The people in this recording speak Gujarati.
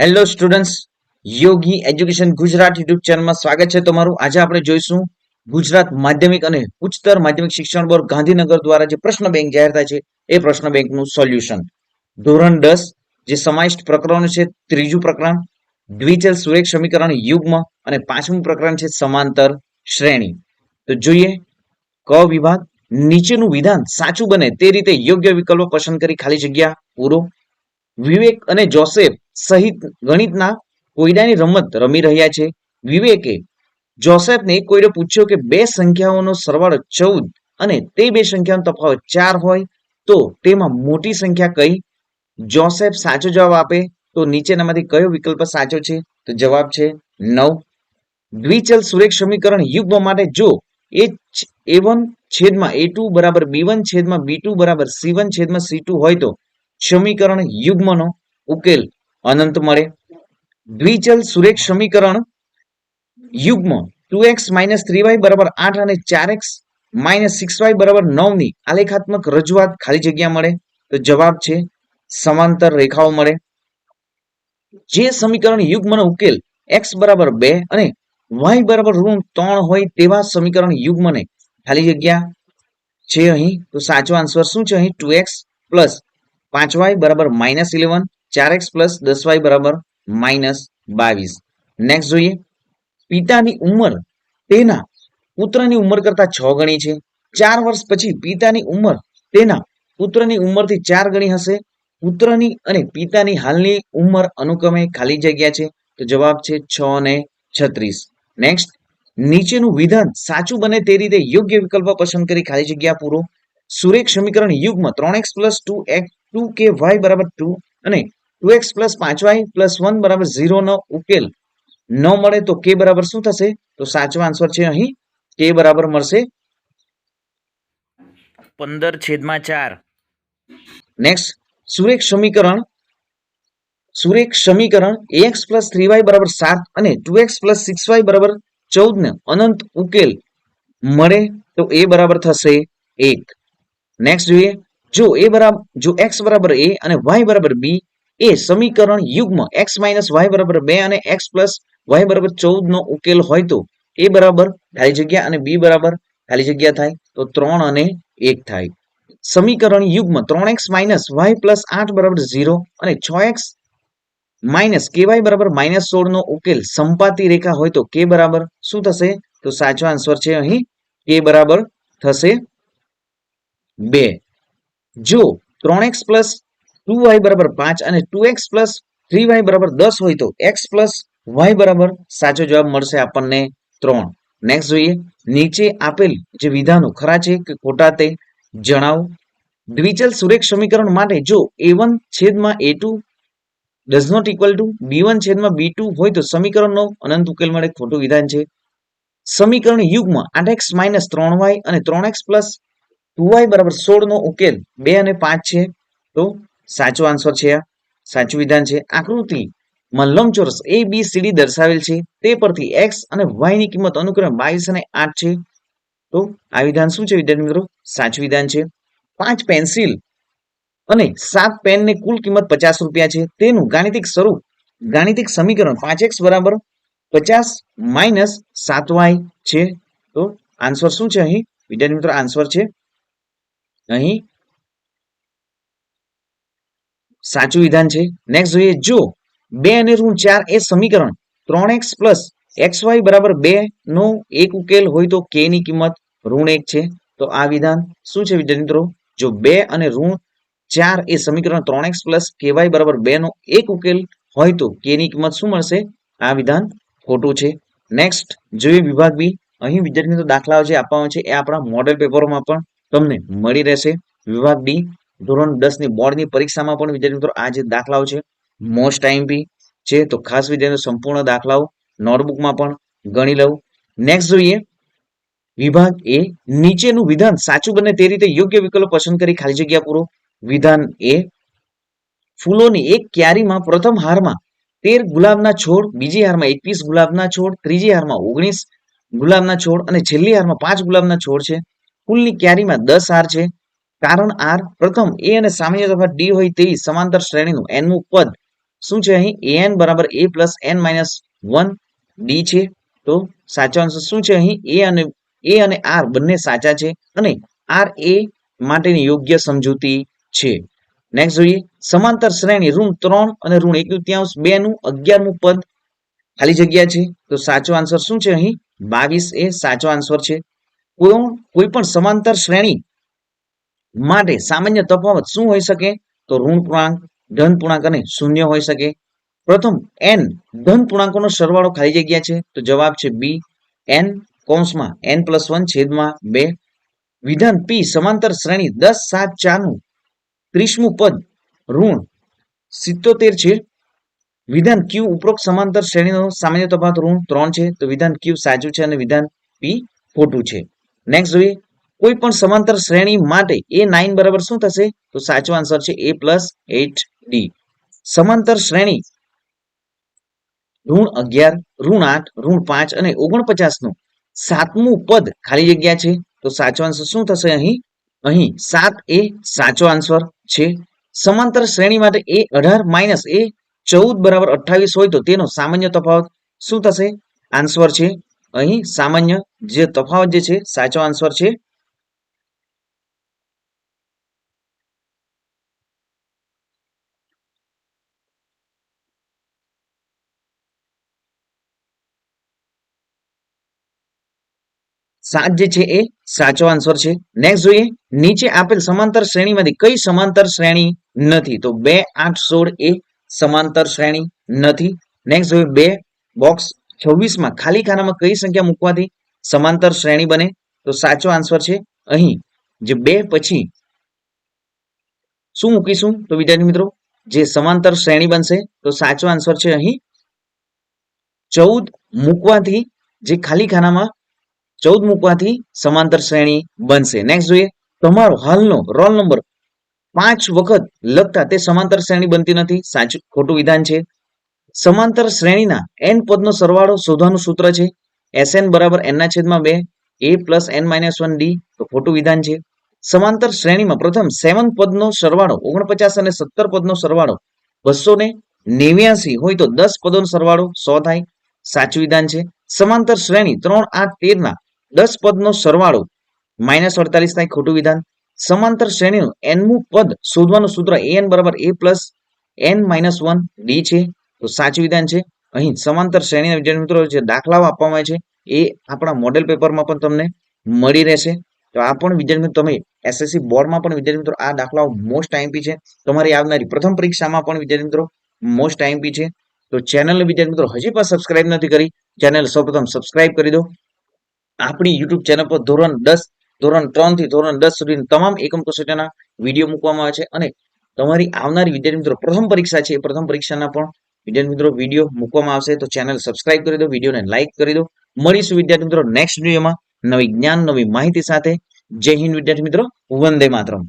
હેલો સ્ટુડન્ટ્સ, યોગી એજ્યુકેશન ગુજરાત યુટ્યુબ ચેનલમાં સ્વાગત છે તમારું. આજે આપણે જોઈશું ગુજરાત માધ્યમિક અને ઉચ્ચતર માધ્યમિક શિક્ષણ બોર્ડ ગાંધીનગર દ્વારા જે પ્રશ્ન બેંક જાહેર થાય છે એ પ્રશ્ન બેંકનું સોલ્યુશન. ધોરણ 10 જે સમાવિષ્ટ પ્રકરણો છે, ત્રીજું પ્રકરણ દ્વિચલ સુરેખ સમીકરણ યુગ્મ અને પાંચમું પ્રકરણ છે સમાંતર શ્રેણી. તો જોઈએ ક વિભાગ, નીચેનું વિધાન સાચું બને તે રીતે યોગ્ય વિકલ્પો પસંદ કરી ખાલી જગ્યા પૂરો. વિવેક અને જોસેફ સહિત ગણિતના કોયડાની રમત રમી રહ્યા છે. વિવેકે જોસેફને એક કોયડો પૂછ્યો કે બે સંખ્યાઓનો સરવાળો 14 અને તે બે સંખ્યાનો તફાવત 4 હોય તો તેમાં મોટી સંખ્યા કઈ? જોસેફ સાચો જવાબ આપે તો નીચેનામાંથી કયો વિકલ્પ સાચો છે? તો જવાબ છે 9. દ્વિચલ સુરેખ સમીકરણ યુગ્મ માટે જો a1 છેદમાં a2 બરાબર b1 છેદમાં b2 બરાબર c1 છેદમાં c2 હોય તો સમીકરણ યુગ્મનો ઉકેલ અનંત મળે. દ્વિચલ સુરેખ સમીકરણ યુગ્મ 2x - 3y બરાબર 8 અને 4x - 6y બરાબર 9 ની આલેખાત્મક રજૂઆત ખાલી જગ્યા મળે. તો જવાબ છે સમાંતર રેખાઓ મળે. જે સમીકરણ યુગ્મનો ઉકેલ x બરાબર 2 અને y બરાબર -3 હોય તેવા સમીકરણ યુગ્મને ખાલી જગ્યા છે અહીં. તો સાચો આન્સર શું છે અહીં? 2x + 5y બરાબર -11, 4x + 10y બરાબર -22. નેક્સ્ટ જોઈએ, પિતાની ઉંમર તેના પુત્રની ઉંમર કરતા 6 ગણી છે. 4 વર્ષ પછી પિતાની ઉંમર તેના પુત્રની ઉંમરથી 4 ગણી હશે. પુત્રની અને પિતાની હાલની ઉંમર અનુક્રમે ખાલી જગ્યા છે. તો જવાબ છે 6 અને 36. નેક્સ્ટ, નીચેનું વિધાન સાચું બને તે રીતે યોગ્ય વિકલ્પ પસંદ કરી ખાલી જગ્યા પૂરો. સુરેખ સમીકરણ યુગ્મ 3x + 2ky બરાબર 2 અને 2x + 5y + 1 બરાબર 0 નો ઉકેલ ન મળે તો k બરાબર શું થશે? તો સાચો આન્સર છે અહીં k બરાબર મળશે 15/4. નેક્સ્ટ, સુરેખ સમીકરણ ax + 3y બરાબર 7 અને 2x + 6y બરાબર 14 ને અનંત ઉકેલ મળે તો a બરાબર થશે 1. નેક્સ્ટ જોઈએ, જો x બરાબર a અને y બરાબર b એ સમીકરણ યુગ્મ x - y બરાબર 2 અને x + y બરાબર 14 નો ઉકેલ હોય તો a બરાબર ખાલી જગ્યા અને b બરાબર ખાલી જગ્યા થાય તો 3 અને 1 થાય. સમીકરણ યુગ્મ 3x - y + 8 બરાબર 0 અને 6x - ky બરાબર -16 નો ઉકેલ સંપાતી રેખા હોય તો k બરાબર શું થશે? તો સાચો આન્સર છે અહીં k બરાબર થશે 2. જો 3x + 2y બરાબર 5 અને 2x + 3y બરાબર 10 હોય તો x + y બરાબર સાચો જવાબ મળશે આપણને 3. નેક્સ્ટ જોઈએ, નીચે આપેલ જે વિધાનો ખરા છે કે ખોટા તે જણાવો. દ્વિચલ સુરેખ સમીકરણ માટે જો a1 છેદમાં a2 does not equal to b1 છેદમાં b2 હોય તો સમીકરણનો અનંત ઉકેલ મળે. ખોટું વિધાન છે. સમીકરણ યુગ્મ 8x - 3y અને 3x + 2y બરાબર 16 નો ઉકેલ 2 અને 5 છે. તો સાચો આન્સર છે, આ સાચું વિધાન છે. આકૃતિમાં લંબચોરસ ABCD દર્શાવેલ છે તે પરથી x અને y ની કિંમત અનુક્રમે 22 અને 8 છે. તો આ વિધાન શું છે વિદ્યાર્થી મિત્રો? સાચું વિધાન છે. 5 પેન્સિલ અને 7 પેનની કુલ કિંમત 50 રૂપિયા છે. તેનું ગાણિતિક સમીકરણ 5x બરાબર 50 - 7y છે. તો આન્સર શું છે અહીં વિદ્યાર્થી મિત્રો? આન્સર છે અહીં સાચું વિધાન છે. નેક્સ્ટ જોઈએ, જો 2 અને -4 એ સમીકરણ 3x + xy બરાબર 2 નો એક ઉકેલ હોય તો k ની કિંમત -1 છે. તો આ વિધાન શું છે વિદ્યાર્થી મિત્રો? જો 2 અને -4 એ સમીકરણ 3x + ky બરાબર 2 નો એક ઉકેલ હોય તો k ની કિંમત શું મળશે? આ વિધાન ખોટું છે. નેક્સ્ટ જોઈએ વિભાગ બી. અહીં વિદ્યાર્થી મિત્રો દાખલાઓ જે આપવામાં છે એ આપણા મોડેલ પેપરોમાં પણ તમને મળી રહેશે. વિભાગ ડી ધોરણ 10 ની બોર્ડની પરીક્ષામાં પણ વિદ્યાર્થી મિત્રો આ જે દાખલાઓ છે મોસ્ટ આઈએમપી છે. તો ખાસ વિદ્યાર્થીઓ સંપૂર્ણ દાખલાઓ નોટબુકમાં પણ ગણી લઉં. નેક્સ્ટ જોઈએ, વિભાગ એ, નીચેનું વિધાન સાચું બને તે રીતે યોગ્ય વિકલ્પ પસંદ કરી ખાલી જગ્યા પૂરો. વિધાન એ, ફૂલોની એક ક્યારીમાં પ્રથમ હારમાં 13 ગુલાબના છોડ, બીજી હારમાં 21 ગુલાબના છોડ, ત્રીજી હારમાં 19 ગુલાબના છોડ અને છેલ્લી હારમાં 5 ગુલાબના છોડ છે. કુલની ક્યારીમાં 10 હાર છે. કારણ r પ્રથમ a અને સામાન્ય તફાવત d હોય તેવી સમાંતર શ્રેણીનું nમું પદ શું છે અહીં an બરાબર a plus n minus 1 D છે. તો સાચો આન્સર શું છે અહીં એ અને આર બંને સાચા છે અને આર એ માટેની યોગ્ય સમજૂતી છે. નેક્સ્ટ જોઈએ સમાંતર શ્રેણી ઋણ 3 અને ઋણ 1/3 2 નું 11મું પદ ખાલી જગ્યા છે. તો સાચો આન્સર શું છે અહીં 22 એ સાચો આન્સર છે. કોઈ પણ સમાંતર શ્રેણી માટે સામાન્ય તફાવત શું હોઈ શકે? તો ઋણ પૂર્ણાંક, ધન પૂર્ણાંક અને શૂન્ય હોઈ શકે. પ્રથમ n ધન પૂર્ણાંકોનો સરવાળો ખાલી જગ્યા છે. તો જવાબ છે બી n કૌંસમાં n+1 છેદમાં 2. વિધાન પી સમાંતર શ્રેણી 10 7 4 નું 30મું પદ ઋણ 77 છે. વિધાન ક્યુ ઉપરોક્ત સમાંતર શ્રેણીનો સામાન્ય તફાવત ઋણ 3 છે. તો વિધાન ક્યુ સાચું છે અને વિધાન પી ખોટું છે. નેક્સ્ટ જોઈએ કોઈ પણ સમાંતર શ્રેણી માટે a9 બરાબર શું થશે? તો સાચો આન્સર છે a પ્લસ 8d. સમાંતર શ્રેણી ઋણ 11 ઋણ 8 ઋણ 5 અને 49 નું 7મું પદ ખાલી જગ્યા છે. તો સાચો આન્સર શું થશે અહીં 7 એ સાચો આન્સર છે. સમાંતર શ્રેણી માટે a18 માઇનસ a14 બરાબર 28 હોય તો તેનો સામાન્ય તફાવત શું થશે? આન્સર છે અહીં સામાન્ય જે તફાવત જે છે સાચો આન્સર છે. સાત જે છે એ સાચો આન્સર છે. નેક્સ્ટ જોઈએ નીચે આપેલ સમાંતર શ્રેણીમાંથી કઈ સમાંતર શ્રેણી નથી? તો 2 8 16 એ સમાંતર શ્રેણી નથી. નેક્સ્ટ જોઈએ 2 બોક્સ 26 માં ખાલી ખાનામાં કઈ સંખ્યા મૂકવાથી સમાંતર શ્રેણી બને? તો સાચો આન્સર છે અહીં જે 2 પછી શું મૂકીશું? તો વિદ્યાર્થી મિત્રો જે સમાંતર શ્રેણી બનશે તો સાચો આન્સર છે અહીં 14 મૂકવાથી જે ખાલી ખાનામાં 14 મૂકવાથી સમાંતર શ્રેણી બનશે. નેક્સ્ટ જોઈએ તમારો હાલનો રોલ નંબર 5 વખત લખતા તે સમાંતર શ્રેણી બનતી નથી. સાચું ખોટું વિધાન છે. સમાંતર શ્રેણીના n પદનો સરવાળો શોધવાનું સૂત્ર છે Sn બરાબર n/2 a plus n-1 d. તો ખોટું વિધાન છે. સમાંતર શ્રેણીમાં પ્રથમ 7 પદનો સરવાળો 49 અને 17 પદનો સરવાળો 289 હોય તો 10 પદોનો સરવાળો 100 થાય. સાચું વિધાન છે. સમાંતર શ્રેણી 3 8 13 ના 10 પદનો સરવાળો -48 થાય. ખોટું વિધાન. સમાંતર શ્રેણીનું nમું પદ શોધવાનું સૂત્ર an બરાબર a પ્લસ n-1 d છે. તો સાચું વિધાન છે. અહીં સમાંતર શ્રેણીના વિદ્યાર્થી મિત્રો જે દાખલાઓ આપવામાં આવે છે એ આપણા મોડેલ પેપરમાં પણ તમને મળી રહેશે. તો આ પણ વિદ્યાર્થી મિત્રો તમે એસએસસી બોર્ડમાં પણ વિદ્યાર્થી મિત્રો આ દાખલાઓ મોસ્ટ આઈએમપી છે. તમારી આવનારી પ્રથમ પરીક્ષામાં પણ વિદ્યાર્થી મિત્રો મોસ્ટ આઈએમપી છે. તો ચેનલને વિદ્યાર્થી મિત્રો હજી પણ સબસ્ક્રાઇબ નથી કરી, ચેનલ સૌપ્રથમ સબસ્ક્રાઇબ કરી દો. આપણી યુટ્યુબ ચેનલ પર ધોરણ 3 થી ધોરણ 10 સુધીની તમામ એકમ કસોટીના વિડીયો મૂકવામાં આવે છે અને તમારી આવનારી વિદ્યાર્થી મિત્રો પ્રથમ પરીક્ષા છે એ પ્રથમ પરીક્ષાના પણ વિદ્યાર્થી મિત્રો વિડીયો મૂકવામાં આવશે. તો ચેનલ સબસ્ક્રાઇબ કરી દો, વિડીયોને લાઇક કરી દો. મળીશું વિદ્યાર્થી મિત્રો નેક્સ્ટ વિડીયોમાં નવી જ્ઞાન નવી માહિતી સાથે. જય હિન્દ વિદ્યાર્થી મિત્રો, વંદે માતરમ.